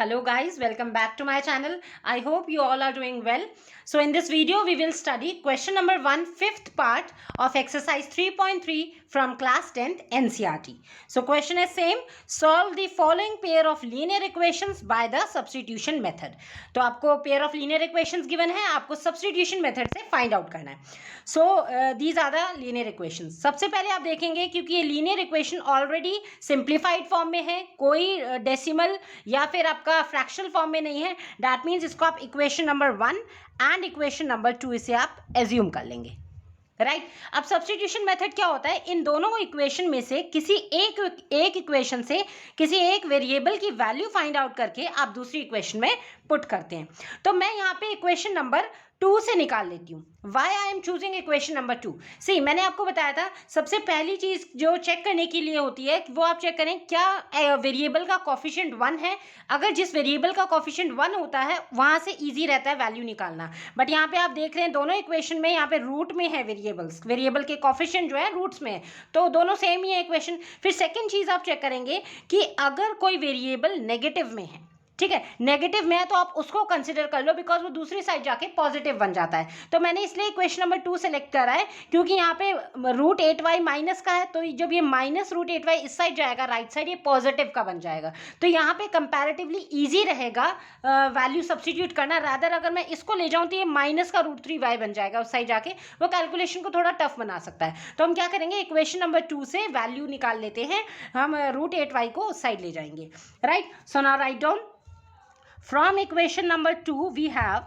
Hello guys, welcome back to my channel. I hope you all are doing well. So in this video we will study question number 1 fifth part of exercise 3.3 from class 10th NCERT. So question is same, solve the following pair of linear equations by the substitution method. तो आपको pair of linear equations given है, आपको substitution method से find out करना है. So these are the linear equations. सबसे पहले आप देखेंगे क्योंकि ये linear equation already simplified form में है, कोई decimal या फिर आपका फ्रैक्शनल फॉर्म में नहीं है. दैट मीन्स इसको आप equation number 1 and equation number 2 इसे आप एज्यूम कर लेंगे. राइट अब सब्स्टिट्यूशन मेथड क्या होता है, इन दोनों इक्वेशन में से किसी एक इक्वेशन से किसी एक वेरिएबल की वैल्यू फाइंड आउट करके आप दूसरी इक्वेशन में पुट करते हैं. तो मैं यहाँ पे इक्वेशन नंबर 2 से निकाल लेती हूँ. Why I am choosing equation number 2. See मैंने आपको बताया था सबसे पहली चीज जो चेक करने के लिए होती है वो आप चेक करें क्या वेरिएबल का कोफिशिएंट 1 है. अगर जिस वेरिएबल का कोफिशिएंट 1 होता है वहां से इजी रहता है वैल्यू निकालना. बट यहाँ पे आप देख रहे हैं दोनों इक्वेशन में यहाँ पे रूट में है वेरिएबल के कोफिशिएंट जो है रूट्स में है, तो दोनों सेम ही है इक्वेशन. फिर सेकेंड चीज आप चेक करेंगे कि अगर कोई वेरिएबल नेगेटिव में है, ठीक है, नेगेटिव में है तो आप उसको कंसिडर कर लो बिकॉज वो दूसरी साइड जाके पॉजिटिव बन जाता है. तो मैंने इसलिए इक्वेशन नंबर 2 सेलेक्ट करा है क्योंकि यहाँ पे रूट 8y माइनस का है, तो जब ये माइनस रूट 8y इस साइड जाएगा राइट साइड, ये पॉजिटिव का बन जाएगा. तो यहाँ पे कंपैरेटिवली इजी रहेगा वैल्यू सब्स्टिट्यूट करना. रादर अगर मैं इसको ले जाऊँ तो ये माइनस का रूट 3y बन जाएगा उस साइड जाके, वो कैलकुलेशन को थोड़ा टफ बना सकता है. तो हम क्या करेंगे, इक्वेशन नंबर 2 से वैल्यू निकाल लेते हैं, हम रूट 8y को उस साइड ले जाएंगे. Right, so now write down from equation number 2 we have,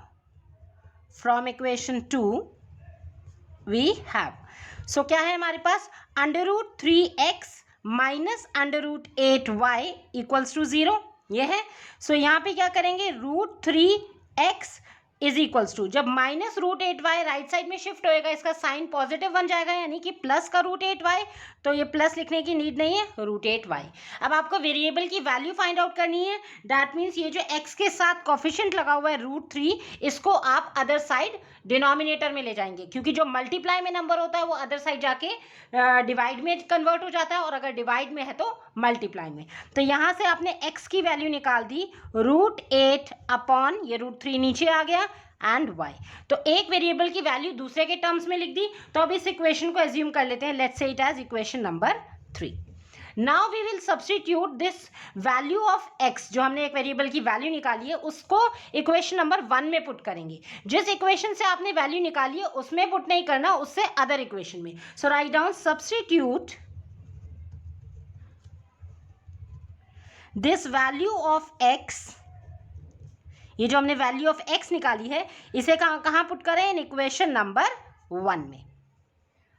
so क्या है हमारे पास, under root 3x minus under root 8y equals to 0 ये है. सो यहाँ पे क्या करेंगे, root 3x is equals to, जब minus root 8y right side में शिफ्ट होएगा इसका साइन पॉजिटिव बन जाएगा, यानी कि प्लस का रूट 8y, तो ये प्लस लिखने की नीड नहीं है, रूट 8y. अब आपको वेरिएबल की वैल्यू फाइंड आउट करनी है. दैट मीन्स ये जो x के साथ कोफिशिएंट लगा हुआ है रूट 3, इसको आप अदर साइड डिनोमिनेटर में ले जाएंगे क्योंकि जो मल्टीप्लाई में नंबर होता है वो अदर साइड जाके डिवाइड में कन्वर्ट हो जाता है, और अगर डिवाइड में है तो मल्टीप्लाई में. तो यहाँ से आपने x की वैल्यू निकाल दी, रूट 8 अपॉन ये रूट 3 नीचे आ गया एंड y. तो एक वेरिएबल की वैल्यू दूसरे के टर्म्स में लिख दी. तो अब इस इक्वेशन को एज्यूम कर लेते हैं, let's say it as equation number 3. Now we will substitute this value of x, जो हमने एक वेरिएबल की वैल्यू निकाली है उसको इक्वेशन नंबर 1 में पुट करेंगे. जिस इक्वेशन से आपने वैल्यू निकाली है उसमें पुट नहीं करना, उससे अदर इक्वेशन में. So write down substitute this value of x, ये जो हमने वैल्यू ऑफ x निकाली है इसे कहाँ पुट करें, इन इक्वेशन नंबर 1 में.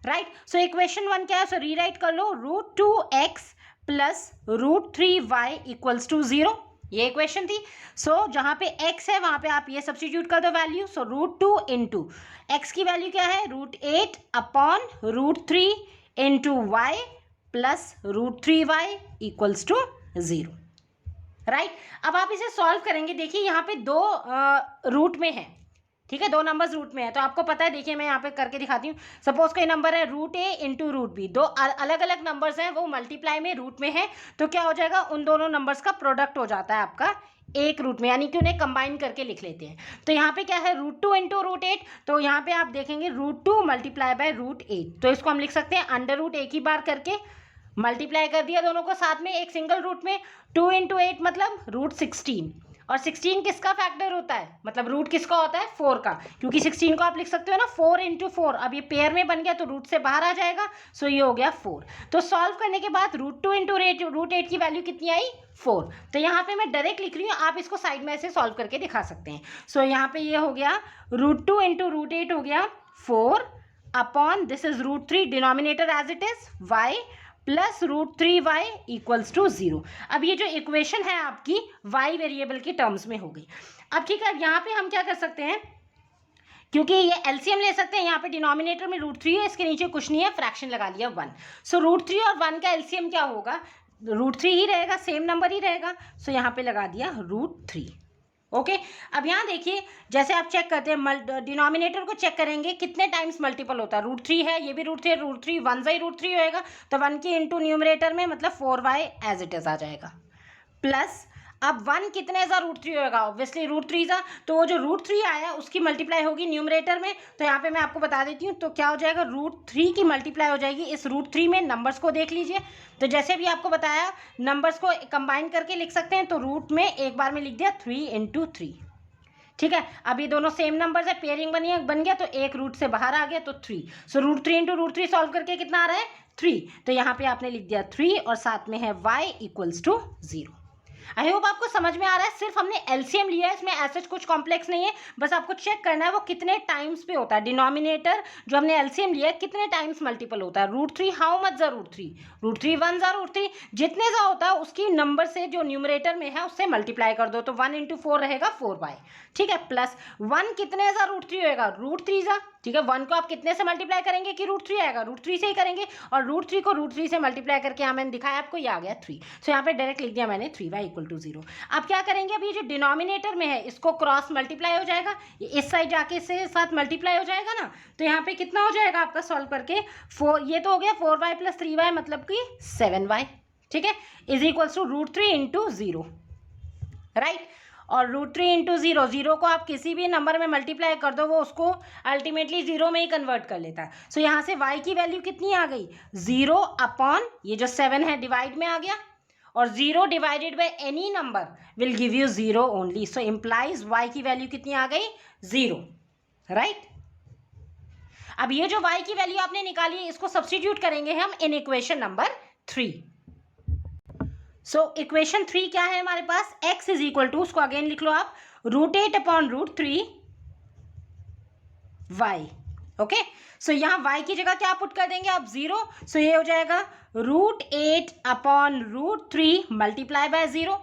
राइट, सो इक्वेशन 1 क्या है, सो रीराइट कर लो, root 2x plus root 3y equals to 0, ये इक्वेशन थी. सो जहाँ पे x है वहाँ पे आप ये सब्स्टिट्यूट कर दो value. So root 2 into X की वैल्यू क्या है, root 8 upon root 3 into Y plus root 3y equals to 0. Right, अब आप इसे सॉल्व करेंगे. देखिए यहाँ पे दो रूट में है, ठीक है, दो नंबर्स रूट में है, तो आपको पता है, देखिए मैं यहाँ पे करके दिखाती हूँ. सपोज कोई नंबर है root a into root B, दो अलग अलग नंबर्स हैं, वो मल्टीप्लाई में रूट में है, तो क्या हो जाएगा, उन दोनों नंबर्स का प्रोडक्ट हो जाता है आपका एक रूट में, यानी कि उन्हें कंबाइन करके लिख लेते हैं. तो यहाँ पे क्या है, रूट 2 इंटू रूट 8, तो यहाँ पे आप देखेंगे रूट 2 मल्टीप्लाई बाय रूट 8, तो इसको हम लिख सकते हैं अंडर रूट एक ही बार करके मल्टीप्लाई कर दिया दोनों को साथ में एक सिंगल रूट में. 2 इंटू 8 मतलब रूट 16, और 16 किसका फैक्टर होता है, मतलब रूट किसका होता है, 4 का, क्योंकि 16 को आप लिख सकते हो ना 4 इंटू 4. अब ये पेयर में बन गया तो रूट से बाहर आ जाएगा, सो ये हो गया 4. तो सॉल्व करने के बाद रूट 2 इंटू रूट 8 की वैल्यू कितनी आई, 4. तो यहाँ पे मैं डायरेक्ट लिख रही हूँ, आप इसको साइड में ऐसे सॉल्व करके दिखा सकते हैं. सो यहाँ पे ये हो गया रूट 2 इंटू रूट 8 हो गया 4 upon this is root 3, denominator as it is y plus root 3y equals to 0. अब ये जो इक्वेशन है आपकी y वेरिएबल के टर्म्स में हो गई. अब ठीक है, अब यहाँ पे हम क्या कर सकते हैं, क्योंकि ये एलसीएम ले सकते हैं, यहाँ पे डिनोमिनेटर में रूट 3 है, इसके नीचे कुछ नहीं है, फ्रैक्शन लगा लिया 1. सो रूट 3 और 1 का एलसीएम क्या होगा, रूट 3 ही रहेगा, सेम नंबर ही रहेगा. सो यहाँ पे लगा दिया रूट 3. ओके, अब यहाँ देखिए जैसे आप चेक करते हैं, डिनोमिनेटर को चेक करेंगे कितने टाइम्स मल्टीपल होता है, रूट 3 है, ये भी रूट 3 है, रूट 3 1 से रूट 3 होएगा, तो 1 की इंटू न्यूमरेटर में मतलब 4y एज इट इज आ जाएगा, प्लस अब 1 कितने ज़ा √3 होगा, ऑब्वियसली √3 ज़ा, तो वो जो √3 आया उसकी मल्टीप्लाई होगी न्यूमरेटर में, तो यहाँ पे मैं आपको बता देती हूँ, तो क्या हो जाएगा, √3 की मल्टीप्लाई हो जाएगी इस √3 में। नंबर्स को देख लीजिए, तो जैसे भी आपको बताया नंबर्स को कंबाइन करके लिख सकते हैं, तो रूट में एक बार में लिख दिया 3 × 3, ठीक है। अब ये दोनों सेम नंबर्स है, पेयरिंग बन गया, तो एक रूट से बाहर आ गया तो 3, सो √3 × √3 सॉल्व करके कितना आ रहा है 3, तो यहाँ पे आपने लिख दिया 3 और साथ में है y = 0। आई होप आपको समझ में आ रहा है। सिर्फ हमने एलसीएम लिया है, इसमें ऐसा कुछ कॉम्प्लेक्स नहीं है, बस आपको चेक करना है वो कितने टाइम्स पे होता है। डिनोमिनेटर जो हमने एलसीएम लिया है कितने टाइम्स मल्टीपल होता है, √3 हाउ मच ज़ा √3, √3 1 ज़ा √3, जितने ज़ा होता है उसकी नंबर से जो न्यूमरेटर में है उससे मल्टीप्लाई कर दो, तो 1 × 4 रहेगा 4y, ठीक है, प्लस 1 कितने ज़ा √3 होएगा, √3 ज़ा, ठीक है। 1 को आप कितने से मल्टीप्लाई करेंगे कि √3 आएगा, √3 से ही करेंगे, और √3 को √3 से मल्टीप्लाई करके यहाँ मैंने दिखाया आपको, ये आ गया 3, सो यहाँ पे डायरेक्ट लिख दिया मैंने 3y = 0। अब क्या करेंगे, अभी जो डिनोमिनेटर में है इसको क्रॉस मल्टीप्लाई हो जाएगा, इस साइड जाके इससे साथ मल्टीप्लाई हो जाएगा ना, तो यहाँ पे कितना हो जाएगा आपका सॉल्व करके 4, ये तो हो गया 4y + 3y मतलब कि 7y, ठीक है, = √3 × 0, राइट। और √3 × 0, 0 को आप किसी भी नंबर में मल्टीप्लाई कर दो वो उसको अल्टीमेटली 0 में ही कन्वर्ट कर लेता है। सो यहाँ से y की वैल्यू कितनी आ गई, 0 अपॉन ये जो 7 है डिवाइड में आ गया, और 0 divided by any number will give you 0 only, so implies y की वैल्यू कितनी आ गई 0, राइट। अब ये जो y की वैल्यू आपने निकाली है इसको सब्स्टिट्यूट करेंगे हम in equation number 3। So equation 3 क्या है हमारे पास, x = उसको अगेन लिख लो आप, √8 अपॉन √3 y, ओके। सो यहाँ y की जगह क्या पुट कर देंगे आप 0, सो ये हो जाएगा √8 अपॉन √3 मल्टीप्लाई बाय 0।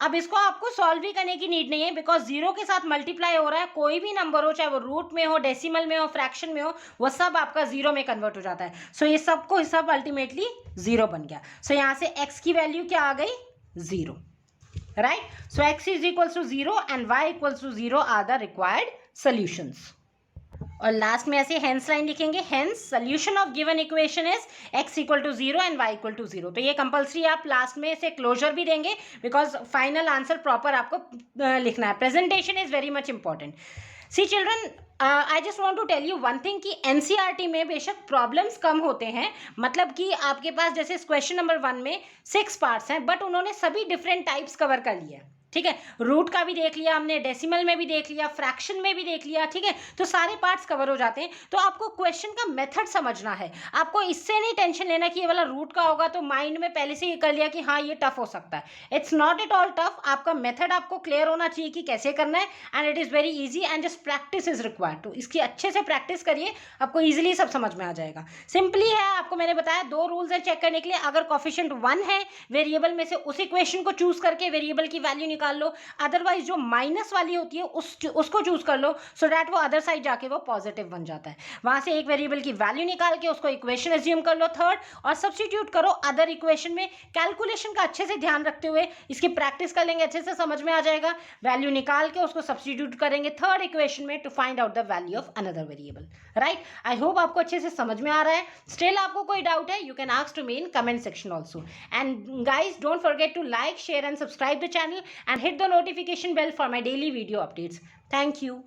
अब इसको आपको सॉल्व भी करने की नीड नहीं है, बिकॉज 0 के साथ मल्टीप्लाई हो रहा है, कोई भी नंबर हो, चाहे वो रूट में हो, डेसिमल में हो, फ्रैक्शन में हो, वो सब आपका 0 में कन्वर्ट हो जाता है। सो ये सबको सब अल्टीमेटली 0 बन गया। सो यहाँ से x की वैल्यू क्या आ गई 0, right. So x = 0 and y = 0 are the required solutions. और लास्ट में ऐसे हेंस लाइन लिखेंगे, hence solution of given equation is x = 0 and y = 0। तो ये कंपल्सरी आप लास्ट में से क्लोजर भी देंगे, बिकॉज फाइनल आंसर प्रॉपर आपको लिखना है। Presentation is very much important. See children, I just want to tell you one thing कि एनसीईआरटी में बेशक प्रॉब्लम्स कम होते हैं, मतलब कि आपके पास जैसे क्वेश्चन नंबर 1 में 6 पार्ट्स हैं, बट उन्होंने सभी डिफरेंट टाइप्स कवर कर लिए, ठीक है। रूट का भी देख लिया हमने, डेसिमल में भी देख लिया, फ्रैक्शन में भी देख लिया, ठीक है, तो सारे पार्ट्स कवर हो जाते हैं। तो आपको क्वेश्चन का मेथड समझना है, आपको इससे नहीं टेंशन लेना कि ये वाला रूट का होगा तो माइंड में पहले से ये कर लिया कि हाँ ये टफ हो सकता है। It's not at all tough, आपका मेथड आपको क्लियर होना चाहिए कि कैसे करना है, and it is very easy and just practice is required. तो इसकी अच्छे से प्रैक्टिस करिए, आपको ईजिली सब समझ में आ जाएगा। सिंपली है, आपको मैंने बताया 2 रूल्स है चेक करने के लिए। अगर कॉफिशिएंट 1 है वेरिएबल में से, उस इक्वेशन को चूज करके वेरिएबल की वैल्यू निकाल लो, अदरवाइज जो माइनस वाली होती है उसको चूज कर लो, सो दैट वो अदर साइड जाके वो पॉजिटिव बन जाता है। वहां से एक वेरिएबल की वैल्यू निकाल के उसको इक्वेशन एज्यूम कर लो थर्ड, और सब्स्टिट्यूट करो अदर इक्वेशन में। कैलकुलेशन का अच्छे से ध्यान रखते हुए इसकी प्रैक्टिस कर लेंगे, अच्छे से समझ में आ जाएगा। वैल्यू निकाल के उसको सब्स्टिट्यूट करेंगे थर्ड इक्वेशन में to find out the value of another variable, right. I hope आपको अच्छे से समझ में आ रहा है। स्टिल आपको कोई डाउट है, you can ask to me in comment section also. And guys, don't forget to like, share and subscribe the channel and hit the notification bell for my daily video updates. Thank you.